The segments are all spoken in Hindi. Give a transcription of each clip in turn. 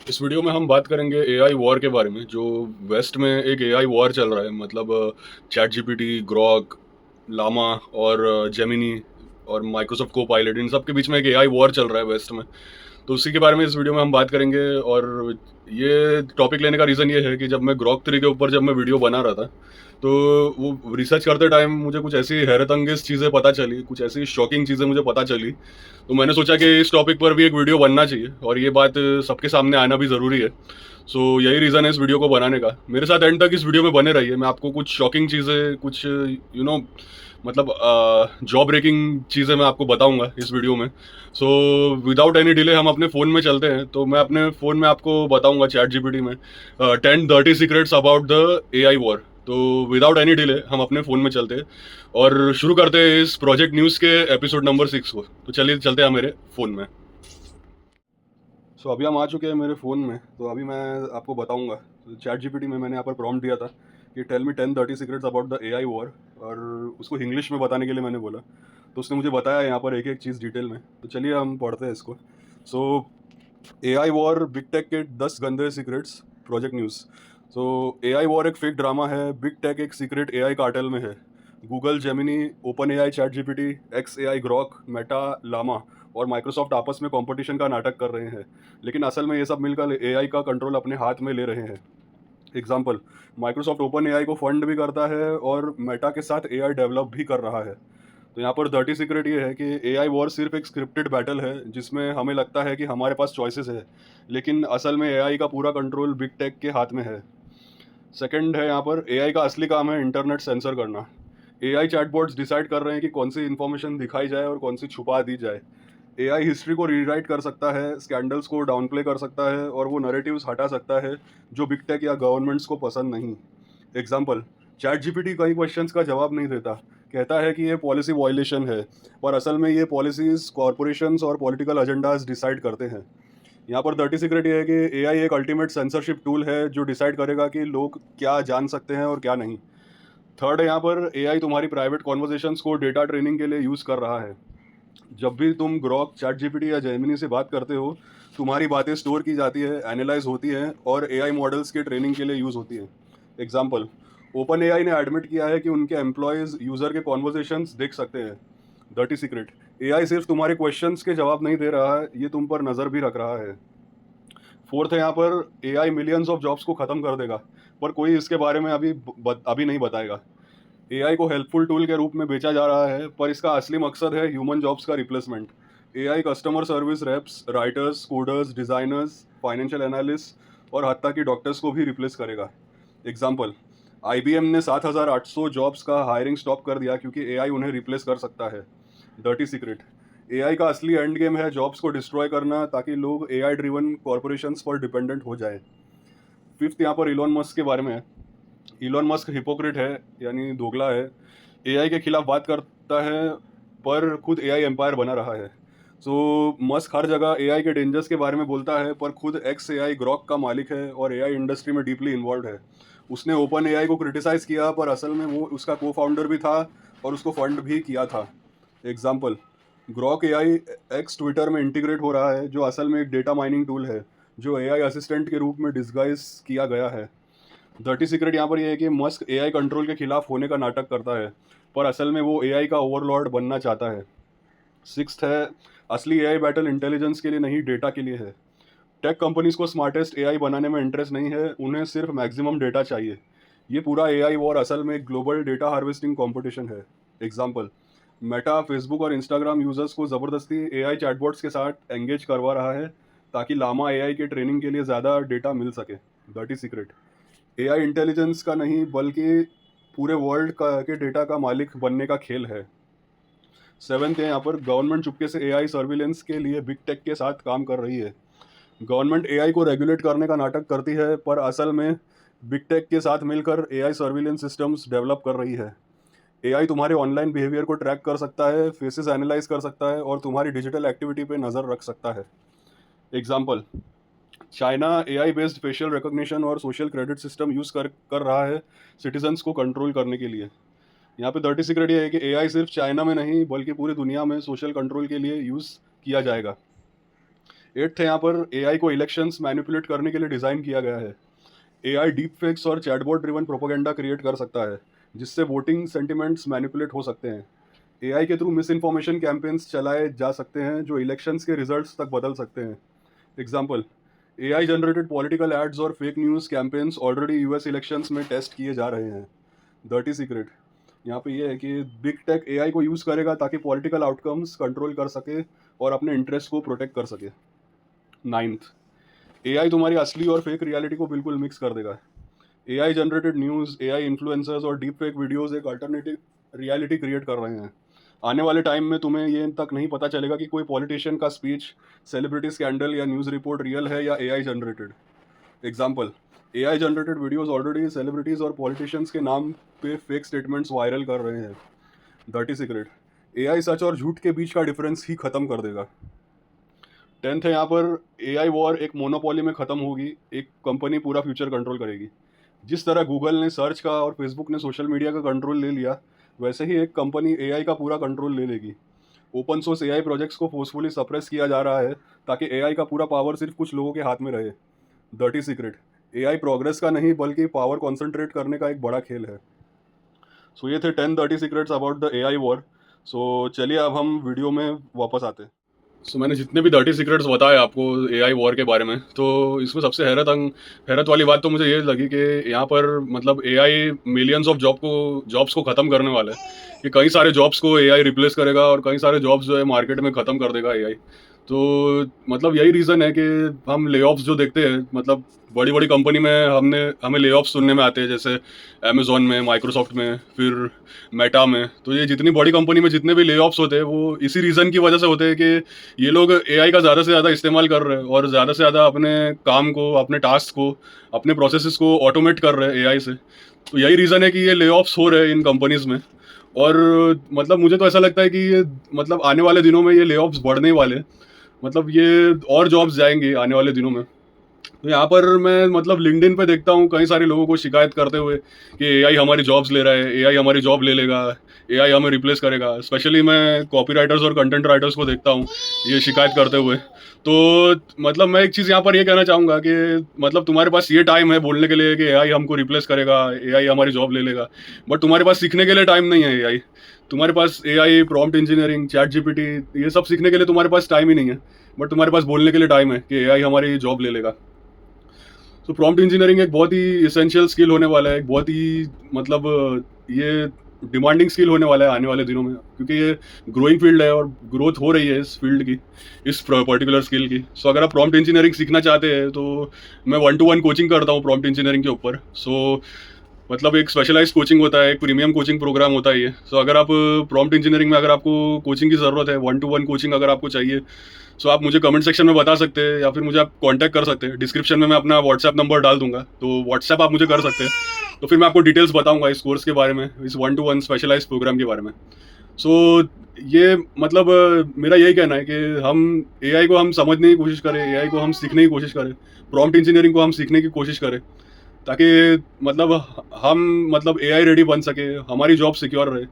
इस वीडियो में हम बात करेंगे एआई वॉर के बारे में। जो वेस्ट में एक एआई वॉर चल रहा है, मतलब चैट जीपीटी, ग्रॉक, लामा और जेमिनी और माइक्रोसॉफ्ट को पायलट, इन सब के बीच में एक एआई वॉर चल रहा है वेस्ट में। तो उसी के बारे में इस वीडियो में हम बात करेंगे। और ये टॉपिक लेने का रीज़न ये है कि जब मैं ग्रॉक 3 के ऊपर जब मैं वीडियो बना रहा था, तो वो रिसर्च करते टाइम मुझे कुछ ऐसी हैरत अंगेज चीज़ें पता चली, कुछ ऐसी शॉकिंग चीज़ें मुझे पता चली। तो मैंने सोचा कि इस टॉपिक पर भी एक वीडियो बनना चाहिए और ये बात सबके सामने आना भी ज़रूरी है। सो यही रीज़न है इस वीडियो को बनाने का। मेरे साथ एंड तक इस वीडियो में बने रहिए। मैं आपको कुछ शॉकिंग चीज़ें, कुछ मतलब जॉब ब्रेकिंग चीज़ें मैं आपको बताऊंगा इस वीडियो में। सो विदाउट एनी डिले हम अपने फ़ोन में चलते हैं। तो मैं अपने फ़ोन में आपको बताऊंगा चैट जीपीटी में 10 30 secrets about the AI war. तो विदाउट एनी डिले हम अपने फ़ोन में चलते हैं और शुरू करते हैं इस प्रोजेक्ट न्यूज़ के एपिसोड नंबर 6 को। तो चलिए चलते हैं मेरे फ़ोन में। अभी हम आ चुके हैं मेरे फ़ोन में। तो अभी मैं आपको बताऊंगा। चैट जीपीटी में मैंने यहाँ पर प्रॉम्प्ट दिया था कि tell me 10 30 secrets about the AI war, और उसको इंग्लिश में बताने के लिए मैंने बोला। तो उसने मुझे बताया यहाँ पर एक एक चीज़ डिटेल में। तो चलिए हम पढ़ते हैं इसको। So AI war, big tech के 10 गंदे secrets, project news. AI war एक फेक ड्रामा है, बिग टेक एक सीक्रेट एआई कार्टेल में है। Google, Gemini, OpenAI, ChatGPT, X AI, Grok, Meta, Llama और माइक्रोसॉफ्ट आपस में कंपटीशन का नाटक कर रहे हैं, लेकिन असल में ये सब मिलकर एआई का कंट्रोल अपने हाथ में ले रहे हैं। एग्जाम्पल, माइक्रोसॉफ्ट ओपन एआई को फंड भी करता है और मेटा के साथ एआई डेवलप भी कर रहा है। तो यहाँ पर डर्टी सीक्रेट ये है कि एआई वॉर सिर्फ एक स्क्रिप्टेड बैटल है जिसमें हमें लगता है कि हमारे पास चॉइसेस है, लेकिन असल में एआई का पूरा कंट्रोल बिग टेक के हाथ में है। सेकंड है, यहाँ पर एआई का असली काम है इंटरनेट सेंसर करना। एआई चैटबॉट्स डिसाइड कर रहे हैं कि कौन सी इन्फॉर्मेशन दिखाई जाए और कौन सी छुपा दी जाए। एआई हिस्ट्री को रीराइट कर सकता है, स्कैंडल्स को डाउनप्ले कर सकता है और वो नैरेटिव्स हटा सकता है जो बिग टेक या गवर्नमेंट्स को पसंद नहीं। एग्जाम्पल, चैट जीपीटी कई क्वेश्चंस का जवाब नहीं देता, कहता है कि ये पॉलिसी वायलेशन है, पर असल में ये पॉलिसीज कॉरपोरेशंस और पॉलिटिकल एजेंडाज डिसाइड करते हैं। यहाँ पर डर्टी सीक्रेट ये है कि एआई एक अल्टीमेट सेंसरशिप टूल है जो डिसाइड करेगा कि लोग क्या जान सकते हैं और क्या नहीं। थर्ड है, यहाँ पर एआई तुम्हारी प्राइवेट कॉन्वर्जेशंस को डेटा ट्रेनिंग के लिए यूज़ कर रहा है। जब भी तुम ग्रॉक, चैट जीपीटी या जेमिनी से बात करते हो, तुम्हारी बातें स्टोर की जाती है, एनालाइज होती हैं और एआई मॉडल्स के ट्रेनिंग के लिए यूज़ होती है। एग्जाम्पल, ओपन एआई ने एडमिट किया है कि उनके एम्प्लॉयज़ यूज़र के कॉन्वर्जेशंस देख सकते हैं। डर्टी सीक्रेट, एआई सिर्फ तुम्हारे क्वेश्चंस के जवाब नहीं दे रहा है, ये तुम पर नज़र भी रख रहा है। फोर्थ है, यहाँ पर एआई मिलियंस ऑफ जॉब्स को ख़त्म कर देगा, पर कोई इसके बारे में अभी नहीं बताएगा। एआई को हेल्पफुल टूल के रूप में बेचा जा रहा है, पर इसका असली मकसद है ह्यूमन जॉब्स का replacement. AI customer service reps, writers, coders, designers, financial analyst और हत्ता की डॉक्टर्स को भी रिप्लेस करेगा। एग्जाम्पल, आईबीएम ने 7,800 जॉब्स का हायरिंग स्टॉप कर दिया क्योंकि एआई उन्हें रिप्लेस कर सकता है। डर्टी सीक्रेट, एआई का असली एंड गेम है जॉब्स को डिस्ट्रॉय करना ताकि लोग एआई ड्रिवन कॉरपोरेशंस पर डिपेंडेंट हो जाए। फिफ्थ यहाँ पर इलॉन मस्क के बारे में है। इलॉन मस्क हिपोक्रेट है, यानी दोगला है। एआई के खिलाफ बात करता है पर खुद एआई एम्पायर बना रहा है। मस्क हर जगह एआई के डेंजर्स के बारे में बोलता है, पर खुद एक्स एआई ग्रॉक का मालिक है और एआई इंडस्ट्री में डीपली इन्वॉल्व है। उसने ओपन एआई को क्रिटिसाइज किया, पर असल में वो उसका को फाउंडर भी था और उसको फंड भी किया था। Example, Grok AI x Twitter में इंटीग्रेट हो रहा है, जो असल में एक डेटा माइनिंग टूल है जो एआई असिस्टेंट के रूप में डिस्गाइज किया गया है। डर्टी सीक्रेट यहाँ पर यह है कि मस्क एआई कंट्रोल के खिलाफ होने का नाटक करता है, पर असल में वो एआई का ओवरलॉर्ड बनना चाहता है। सिक्स्थ है, असली एआई बैटल इंटेलिजेंस के लिए नहीं, डेटा के लिए है। टेक कंपनीज को स्मार्टेस्ट एआई बनाने में इंटरेस्ट नहीं है, उन्हें सिर्फ मैक्सिमम डेटा चाहिए। ये पूरा एआई वॉर असल में एक ग्लोबल डेटा हार्वेस्टिंग कंपटीशन है। एग्जाम्पल, मेटा, फेसबुक और इंस्टाग्राम यूजर्स को ज़बरदस्ती एआई चैटबॉट्स के साथ एंगेज करवा रहा है ताकि लामा एआई के ट्रेनिंग के लिए ज़्यादा डेटा मिल सके। डर्टी सीक्रेट, एआई इंटेलिजेंस का नहीं बल्कि पूरे वर्ल्ड का के डेटा का मालिक बनने का खेल है। सेवेंथ है, यहाँ पर गवर्नमेंट चुपके से एआई सर्विलेंस के लिए बिग टेक के साथ काम कर रही है। गवर्नमेंट एआई को रेगुलेट करने का नाटक करती है, पर असल में बिग टेक के साथ मिलकर एआई सर्विलेंस सिस्टम्स डेवलप कर रही है। एआई तुम्हारे ऑनलाइन बिहेवियर को ट्रैक कर सकता है, फेसेस एनालाइज कर सकता है और तुम्हारी डिजिटल एक्टिविटी पे नज़र रख सकता है। Example, China AI based facial recognition और सोशल क्रेडिट सिस्टम यूज़ कर रहा है सिटीजन्स को कंट्रोल करने के लिए। यहाँ पे डर्टी सीक्रेट ये है कि एआई सिर्फ चाइना में नहीं बल्कि पूरी दुनिया में सोशल कंट्रोल के लिए यूज़ किया जाएगा। एट्थ है यहाँ पर AI को इलेक्शंस मैनिपुलेट करने के लिए डिज़ाइन किया गया है। AI डीप फेक्स और चैटबॉट ड्रिवन प्रोपोगेंडा क्रिएट कर सकता है जिससे वोटिंग सेंटिमेंट्स मैनिपुलेट हो सकते हैं। AI के थ्रू मिस इन्फॉर्मेशन कैंपेन्स चलाए जा सकते हैं जो इलेक्शंस के रिजल्ट्स तक बदल सकते हैं। Example, AI generated political ads और fake news campaigns already US elections में टेस्ट किए जा रहे हैं। डर्टी सीक्रेट यहाँ पे ये है कि बिग टेक AI को यूज़ करेगा ताकि पॉलिटिकल आउटकम्स कंट्रोल कर सके और अपने इंटरेस्ट को प्रोटेक्ट कर सके। नाइन्थ, AI तुम्हारी असली और फेक रियलिटी को बिल्कुल मिक्स कर देगा। AI generated news, AI influencers और डीप फेक वीडियोज़ एक अल्टरनेटिव रियलिटी क्रिएट कर रहे हैं। आने वाले टाइम में तुम्हें ये तक नहीं पता चलेगा कि कोई पॉलिटिशियन का स्पीच, सेलिब्रिटी स्कैंडल या न्यूज़ रिपोर्ट रियल है या AI generated. Example, AI generated videos already celebrities और पॉलिटिशियंस के नाम पे फेक स्टेटमेंट्स वायरल कर रहे हैं। डर्टी सीक्रेट, AI सच और झूठ के बीच का डिफरेंस ही ख़त्म कर देगा। 10th है यहाँ पर AI वॉर एक मोनोपोली में ख़त्म होगी, एक कंपनी पूरा फ्यूचर कंट्रोल करेगी। जिस तरह गूगल ने सर्च का और फेसबुक ने सोशल मीडिया का कंट्रोल ले लिया, वैसे ही एक कंपनी AI का पूरा कंट्रोल ले लेगी। ओपन सोर्स AI प्रोजेक्ट्स को फोर्सफुली सप्रेस किया जा रहा है ताकि AI का पूरा पावर सिर्फ कुछ लोगों के हाथ में रहे। डर्टी सीक्रेट, AI प्रोग्रेस का नहीं बल्कि पावर कॉन्सेंट्रेट करने का एक बड़ा खेल है। सो ये थे 10 dirty secrets about the AI war. So चलिए अब हम वीडियो में वापस आते हैं। सो मैंने जितने भी डर्टी सीक्रेट्स बताए आपको AI वॉर के बारे में, तो इसमें सबसे हैरत वाली बात तो मुझे ये लगी कि यहाँ पर मतलब AI मिलियंस ऑफ जॉब्स को ख़त्म करने वाला है। कि कई सारे जॉब्स को AI रिप्लेस करेगा और कई सारे जॉब्स जो है मार्केट में ख़त्म कर देगा AI। तो मतलब यही रीज़न है कि हम ले-ऑफ्स जो देखते हैं, मतलब बड़ी बड़ी कंपनी में हमें ले-ऑफ्स सुनने में आते हैं, जैसे अमेज़ॉन में, माइक्रोसॉफ्ट में, फिर मेटा में। तो ये जितनी बड़ी कंपनी में जितने भी ले-ऑफ्स होते हैं वो इसी रीज़न की वजह से होते हैं कि ये लोग AI का ज़्यादा से ज़्यादा इस्तेमाल कर रहे हैं और ज़्यादा से ज़्यादा अपने काम को, अपने टास्क को, अपने प्रोसेसेस को ऑटोमेट कर रहे हैं AI से। तो यही रीज़न है कि ये ले-ऑफ्स हो रहे हैं इन कंपनीज़ में। और मतलब मुझे तो ऐसा लगता है कि ये मतलब आने वाले दिनों में ये ले-ऑफ्स बढ़ने ही वाले हैं। मतलब ये और जॉब्स जाएंगे आने वाले दिनों में। तो यहाँ पर मैं मतलब लिंक्डइन पे देखता हूँ कई सारे लोगों को शिकायत करते हुए कि AI हमारी जॉब्स ले रहा है, AI हमारी जॉब ले लेगा, AI हमें रिप्लेस करेगा। स्पेशली मैं कॉपी राइटर्स और कंटेंट राइटर्स को देखता हूँ ये शिकायत करते हुए। तो मतलब मैं एक चीज़ यहाँ पर ये कहना चाहूँगा कि मतलब तुम्हारे पास ये टाइम है बोलने के लिए कि AI हमको रिप्लेस करेगा, AI हमारी जॉब ले लेगा, बट तुम्हारे पास सीखने के लिए टाइम नहीं है AI। तुम्हारे पास AI, prompt engineering, chat GPT, ये सब सीखने के लिए तुम्हारे पास टाइम ही नहीं है, बट तुम्हारे पास बोलने के लिए टाइम है कि AI हमारी जॉब ले लेगा। तो प्रॉम्प्ट इंजीनियरिंग एक बहुत ही इसेंशियल स्किल होने वाला है, एक बहुत ही मतलब ये डिमांडिंग स्किल होने वाला है आने वाले दिनों में, क्योंकि ये ग्रोइंग फील्ड है और ग्रोथ हो रही है इस फील्ड की, इस पर्टिकुलर स्किल की। सो अगर आप प्रॉम्प्ट इंजीनियरिंग सीखना चाहते हैं तो मैं 1-to-1 कोचिंग करता हूँ प्रॉम्प्ट इंजीनियरिंग के ऊपर। सो मतलब एक स्पेशलाइज्ड कोचिंग होता है, एक प्रीमियम कोचिंग प्रोग्राम होता है ये। सो अगर आप प्रॉम्प्ट इंजीनियरिंग में अगर आपको कोचिंग की ज़रूरत है, 1-to-1 कोचिंग अगर आपको चाहिए, सो आप मुझे कमेंट सेक्शन में बता सकते हैं या फिर मुझे आप कांटेक्ट कर सकते हैं। डिस्क्रिप्शन में मैं अपना व्हाट्सएप नंबर डाल दूंगा, तो व्हाट्सएप आप मुझे कर सकते हैं। तो फिर मैं आपको डिटेल्स बताऊंगा इस कोर्स के बारे में, इस 1-to-1 स्पेशलाइज्ड प्रोग्राम के बारे में। सो ये मतलब मेरा यही कहना है कि हम AI को हम समझने की कोशिश करें, AI को हम सीखने की कोशिश करें, प्रॉम्प्ट इंजीनियरिंग को हम सीखने की कोशिश करें, ताकि मतलब हम मतलब AI रेडी बन सके, हमारी जॉब सिक्योर रहे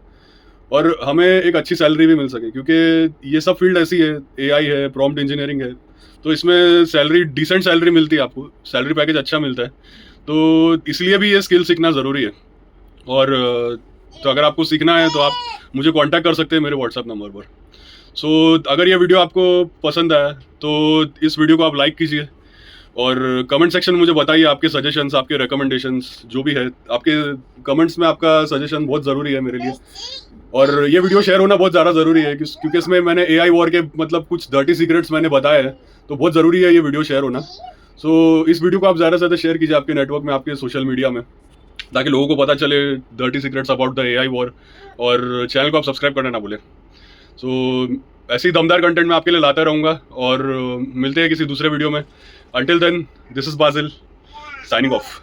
और हमें एक अच्छी सैलरी भी मिल सके। क्योंकि ये सब फील्ड ऐसी है, AI है, प्रॉम्प्ट इंजीनियरिंग है, तो इसमें सैलरी, डिसेंट सैलरी मिलती है, आपको सैलरी पैकेज अच्छा मिलता है। तो इसलिए भी ये स्किल सीखना ज़रूरी है। और तो अगर आपको सीखना है तो आप मुझे कांटेक्ट कर सकते हैं मेरे व्हाट्सएप नंबर पर। सो अगर ये वीडियो आपको पसंद आया तो इस वीडियो को आप लाइक कीजिए और कमेंट सेक्शन में मुझे बताइए आपके सजेशंस, आपके रिकमेंडेशंस जो भी है। आपके कमेंट्स में आपका सजेशन बहुत ज़रूरी है मेरे लिए। और ये वीडियो शेयर होना बहुत ज़्यादा ज़रूरी है क्योंकि इसमें मैंने AI वॉर के मतलब कुछ डर्टी सीक्रेट्स मैंने बताए हैं, तो बहुत ज़रूरी है ये वीडियो शेयर होना। सो इस वीडियो को आप ज़्यादा से ज़्यादा शेयर कीजिए आपके नेटवर्क में, आपके सोशल मीडिया में, ताकि लोगों को पता चले dirty secrets about the AI war. और चैनल को आप सब्सक्राइब करना ना भूलें। सो ऐसे ही दमदार कंटेंट मैं आपके लिए लाता रहूँगा और मिलते हैं किसी दूसरे वीडियो में। Until then, this is Basil signing of.